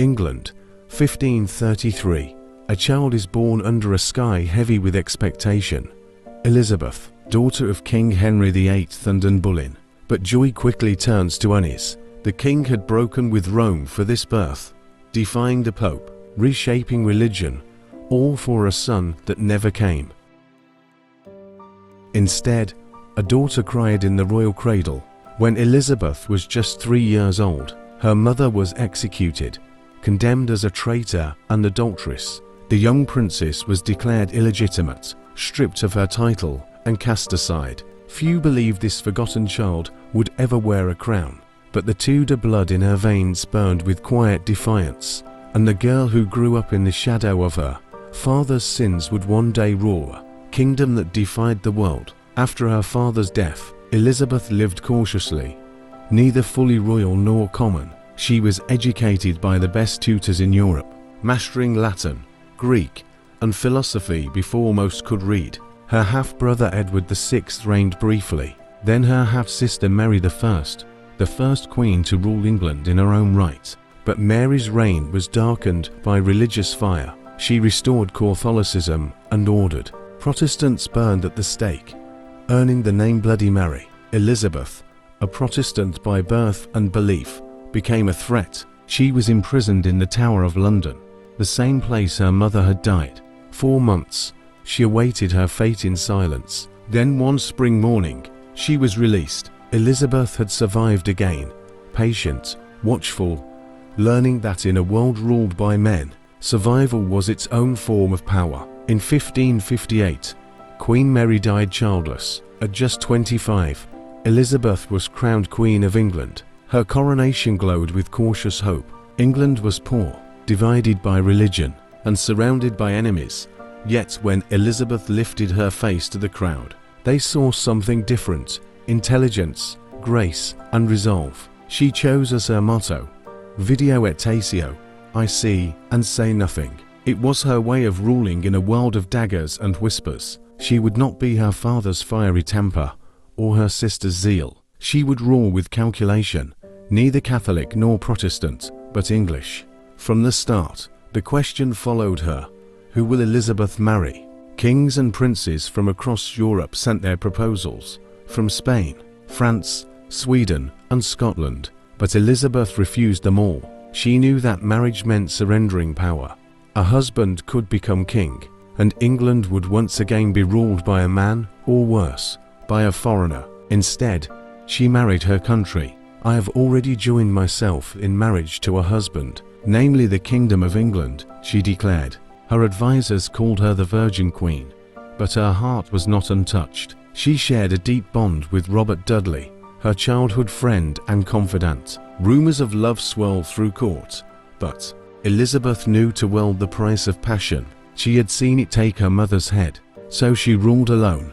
England, 1533. A child is born under a sky heavy with expectation. Elizabeth, daughter of King Henry VIII and Anne Boleyn. But joy quickly turns to unease. The king had broken with Rome for this birth, defying the Pope, reshaping religion, all for a son that never came. Instead, a daughter cried in the royal cradle. When Elizabeth was just 3 years old, her mother was executed, condemned as a traitor and adulteress. The young princess was declared illegitimate, stripped of her title, and cast aside. Few believed this forgotten child would ever wear a crown, but the Tudor blood in her veins burned with quiet defiance, and the girl who grew up in the shadow of her father's sins would one day rule a kingdom that defied the world. After her father's death, Elizabeth lived cautiously, neither fully royal nor common. She was educated by the best tutors in Europe, mastering Latin, Greek, and philosophy before most could read. Her half-brother Edward VI reigned briefly, then her half-sister Mary I, the first queen to rule England in her own right. But Mary's reign was darkened by religious fire. She restored Catholicism and ordered Protestants burned at the stake, earning the name Bloody Mary. Elizabeth, a Protestant by birth and belief, became a threat. She was imprisoned in the Tower of London, the same place her mother had died. 4 months, she awaited her fate in silence. Then one spring morning, she was released. Elizabeth had survived again, patient, watchful, learning that in a world ruled by men, survival was its own form of power. In 1558, Queen Mary died childless. At just 25, Elizabeth was crowned Queen of England. Her coronation glowed with cautious hope. England was poor, divided by religion, and surrounded by enemies. Yet when Elizabeth lifted her face to the crowd, they saw something different: intelligence, grace, and resolve. She chose as her motto, Video et Taceo, I see and say nothing. It was her way of ruling in a world of daggers and whispers. She would not be her father's fiery temper or her sister's zeal. She would rule with calculation, neither Catholic nor Protestant, but English. From the start, the question followed her: who will Elizabeth marry? Kings and princes from across Europe sent their proposals, from Spain, France, Sweden, and Scotland, but Elizabeth refused them all. She knew that marriage meant surrendering power. A husband could become king, and England would once again be ruled by a man, or worse, by a foreigner. Instead, she married her country. I have already joined myself in marriage to a husband, namely the Kingdom of England, she declared. Her advisors called her the Virgin Queen, but her heart was not untouched. She shared a deep bond with Robert Dudley, her childhood friend and confidant. Rumors of love swirled through court, but Elizabeth knew too well the price of passion. She had seen it take her mother's head, so she ruled alone.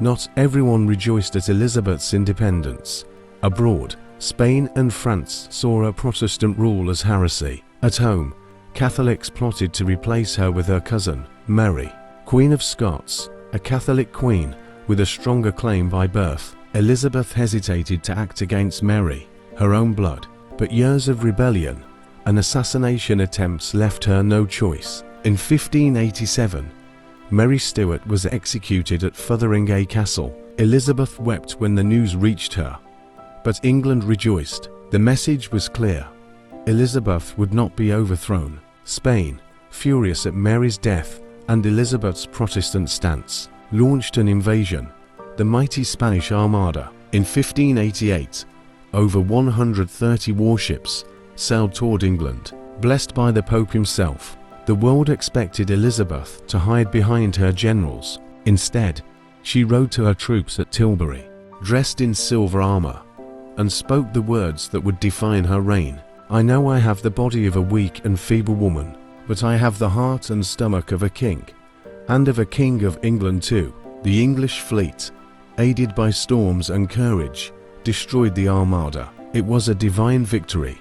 Not everyone rejoiced at Elizabeth's independence. Abroad, Spain and France saw her Protestant rule as heresy. At home, Catholics plotted to replace her with her cousin, Mary, Queen of Scots, a Catholic queen with a stronger claim by birth. Elizabeth hesitated to act against Mary, her own blood, but years of rebellion and assassination attempts left her no choice. In 1587, Mary Stuart was executed at Fotheringay Castle. Elizabeth wept when the news reached her, but England rejoiced. The message was clear: Elizabeth would not be overthrown. Spain, furious at Mary's death and Elizabeth's Protestant stance, launched an invasion, the mighty Spanish Armada. In 1588, over 130 warships sailed toward England. Blessed by the Pope himself, the world expected Elizabeth to hide behind her generals. Instead, she rode to her troops at Tilbury, dressed in silver armor, and spoke the words that would define her reign. I know I have the body of a weak and feeble woman, but I have the heart and stomach of a king, and of a king of England too. The English fleet, aided by storms and courage, destroyed the Armada. It was a divine victory,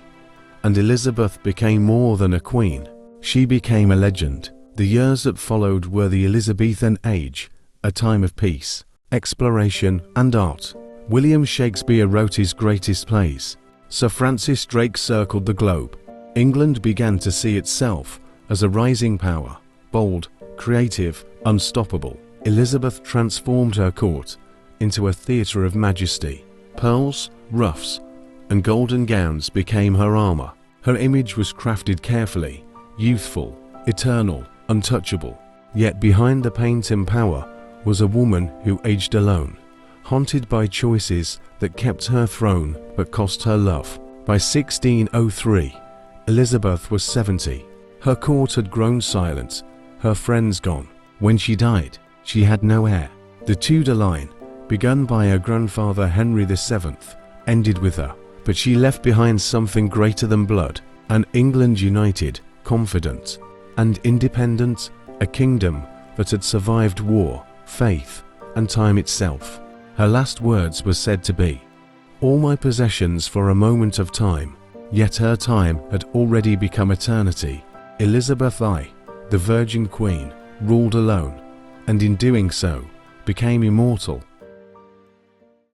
and Elizabeth became more than a queen. She became a legend. The years that followed were the Elizabethan age, a time of peace, exploration, and art. William Shakespeare wrote his greatest plays. Sir Francis Drake circled the globe. England began to see itself as a rising power, bold, creative, unstoppable. Elizabeth transformed her court into a theatre of majesty. Pearls, ruffs, and golden gowns became her armor. Her image was crafted carefully, youthful, eternal, untouchable. Yet behind the paint and power was a woman who aged alone, haunted by choices that kept her throne but cost her love. By 1603, Elizabeth was 70. Her court had grown silent, her friends gone. When she died, she had no heir. The Tudor line, begun by her grandfather Henry VII, ended with her, but she left behind something greater than blood, an England united, confident, and independent, a kingdom that had survived war, faith, and time itself. Her last words were said to be, "All my possessions for a moment of time," yet her time had already become eternity. Elizabeth I, the Virgin Queen, ruled alone, and in doing so, became immortal,